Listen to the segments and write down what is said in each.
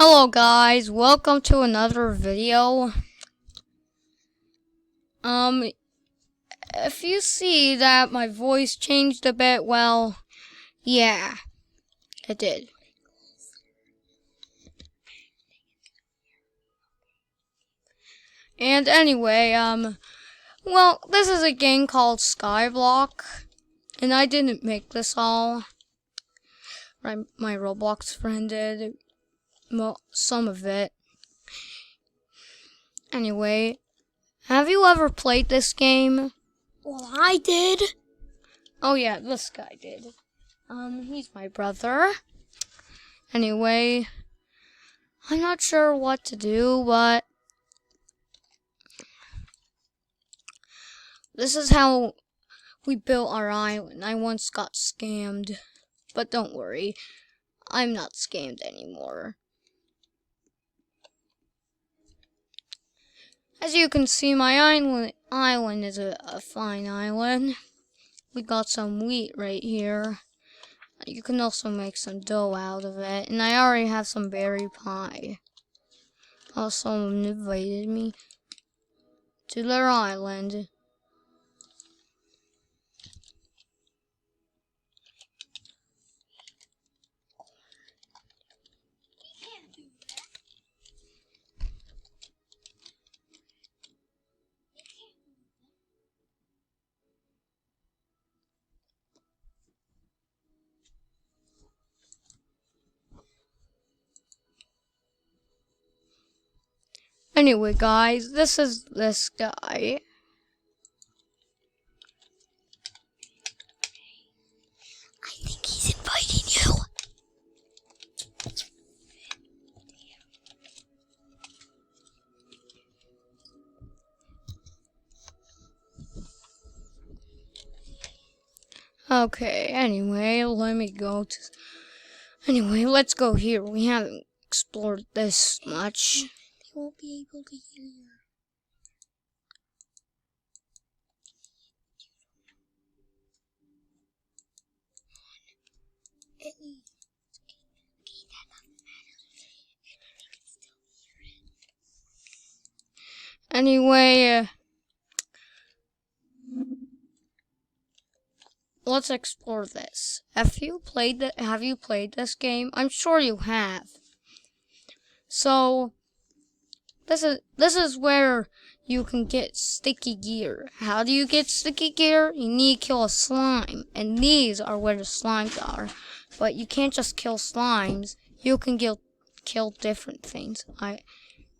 Hello guys, welcome to another video. If you see that my voice changed a bit, well, yeah, it did. And anyway, well, this is a game called Skyblock, and I didn't make this all. My Roblox friend did some of it. Anyway, have you ever played this game? Well, I did. Oh yeah, this guy did. He's my brother. Anyway, I'm not sure what to do, but this is how we built our island. I once got scammed, but don't worry, I'm not scammed anymore. As you can see, my island is a fine island. We got some wheat right here. You can also make some dough out of it, and I already have some berry pie. Oh, someone invited me to their island. Anyway, guys, this is this guy. I think he's inviting you. Okay, anyway, let's go here. We haven't explored this much. They won't be able to hear you. Anyway, let's explore this. Have you played this game? I'm sure you have. So, this is where you can get sticky gear. How do you get sticky gear? You need to kill a slime, and these are where the slimes are. But you can't just kill slimes. You can kill different things.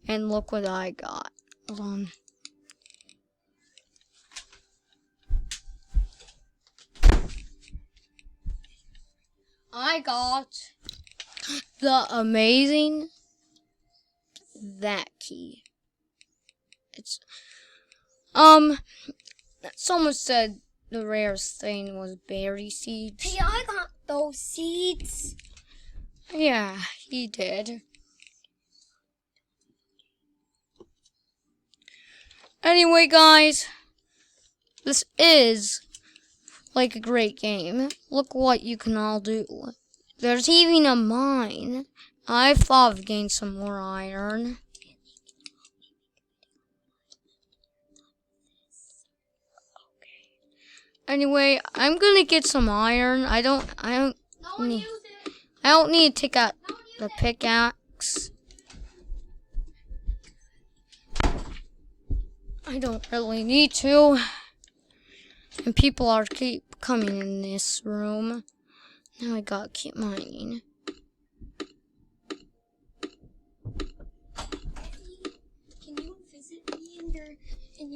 And look what I got. Hold on. I got the amazing that key. It's someone said the rarest thing was berry seeds. Hey, I got those seeds. Yeah, he did. Anyway, guys, this is like a great game. Look what you can all do. There's even a mine. I thought of getting some more iron. Anyway, I'm gonna get some iron. I don't need to take out the pickaxe. I don't really need to. And people are keep coming in this room. Now I gotta keep mining. Can you visit me in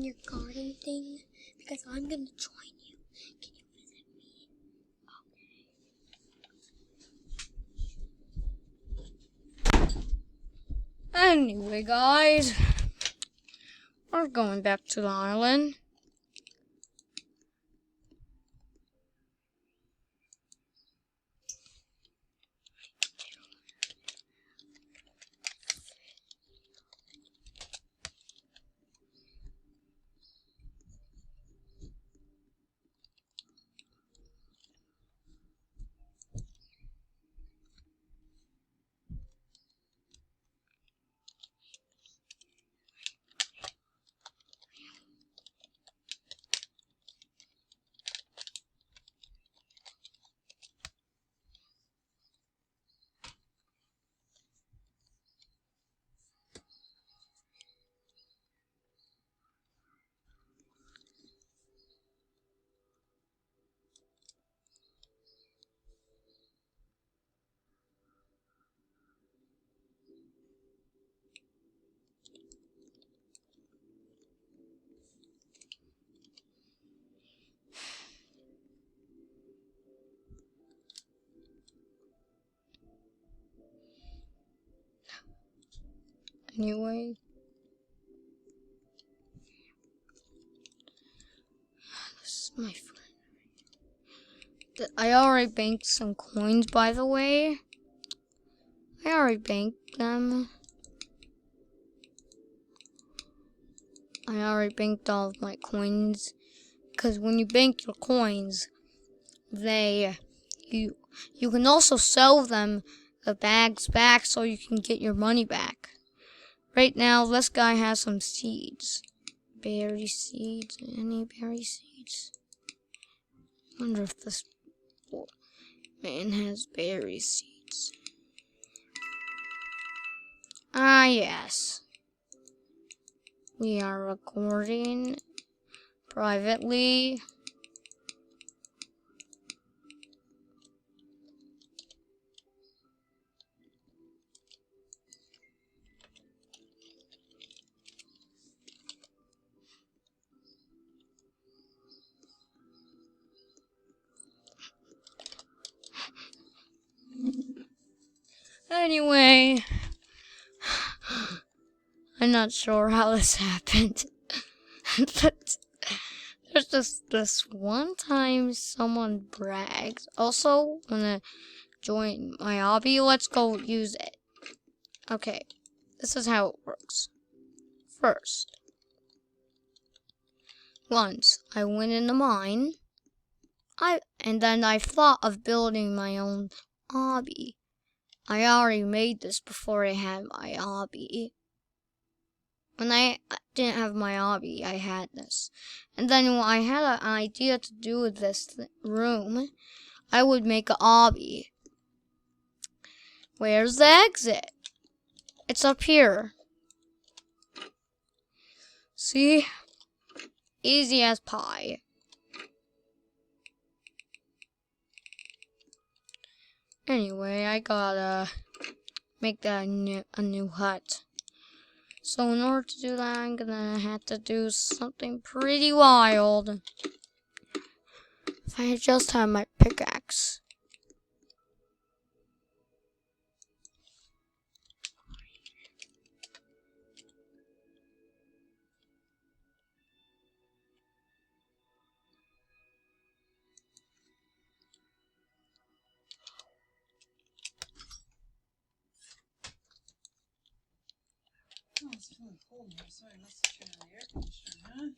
your garden thing? Because I'm gonna join you. Can you visit me? Okay. Anyway, guys, we're going back to the island. Anyway. This is my friend. I already banked some coins, by the way. I already banked them. I already banked all of my coins. Because when you bank your coins, you can also sell them the bags back so you can get your money back. Right now, this guy has some seeds. Berry seeds. Any berry seeds? I wonder if this man has berry seeds. Ah, yes. We are recording privately. Anyway, I'm not sure how this happened. But there's just this one time someone brags. Also, wanna join my hobby? Let's go use it. Okay, this is how it works. First, once I went in the mine, and then I thought of building my own hobby. I already made this before I had my hobby. When I didn't have my hobby, I had this. And then when I had an idea to do this room, I would make a hobby. Where's the exit? It's up here. See? Easy as pie. Anyway, I gotta make that a new hut. So in order to do that, I'm gonna have to do something pretty wild. If I just had my pickaxe. Oh, it's feeling cold in here, so I must have turned on the air conditioner, huh?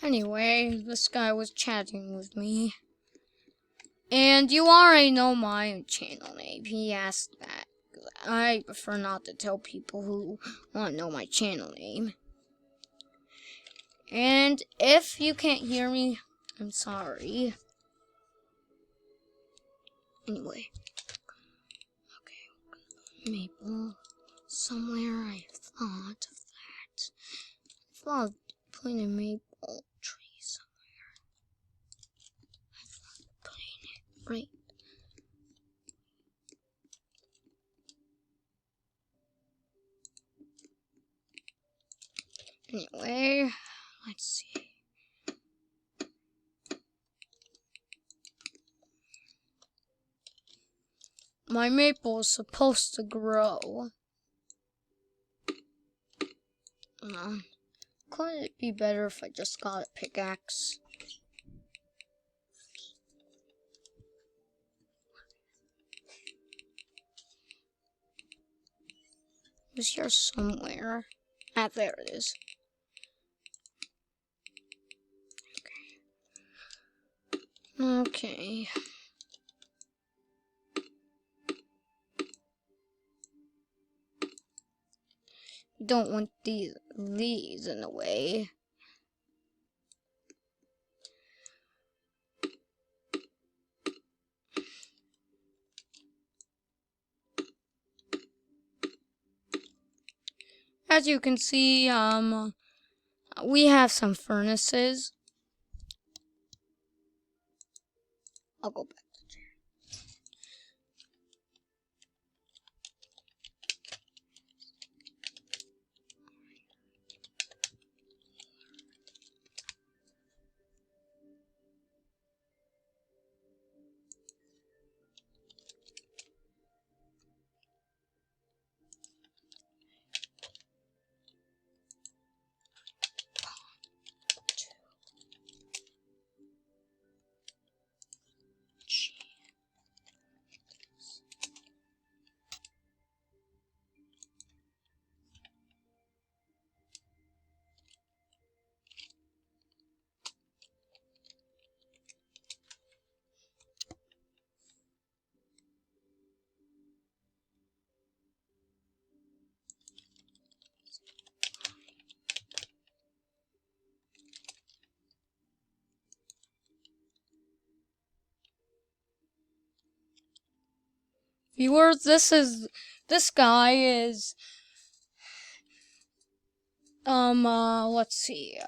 Anyway, this guy was chatting with me. And you already know my channel name. He asked that. I prefer not to tell people who want to know my channel name. And if you can't hear me, I'm sorry. Anyway. Okay. Maple. Somewhere I thought of that. I thought of putting a maple tree somewhere. I thought of putting it right. Anyway, let's see. My maple is supposed to grow. Couldn't it be better if I just got a pickaxe? It was here somewhere. Ah, there it is. Okay. don't want these in the way. As you can see, we have some furnaces. I'll go back to the chair. Viewers, this guy is let's see,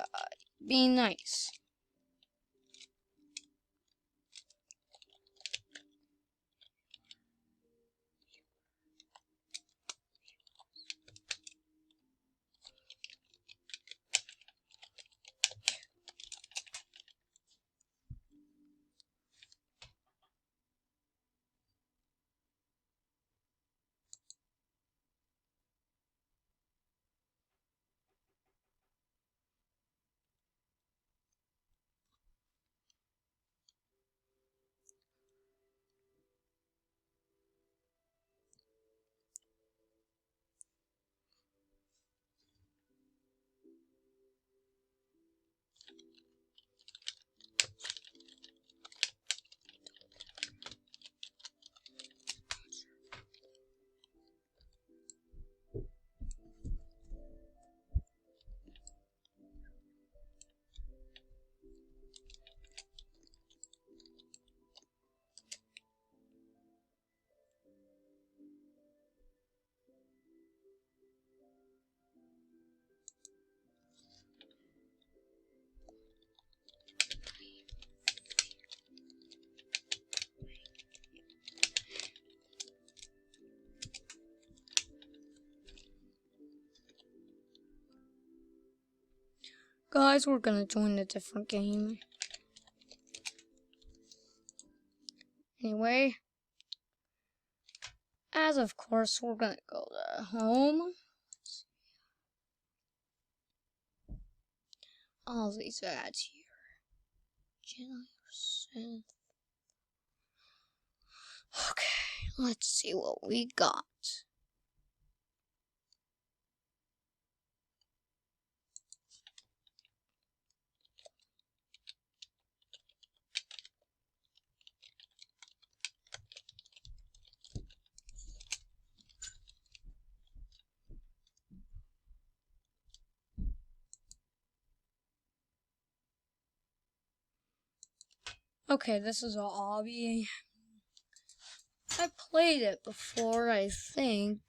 being nice. Guys, we're gonna join a different game. Anyway, as of course, we're gonna go to home. All these ads here. Jedi. Okay, let's see what we got. Okay, this is a obby. I played it before, I think.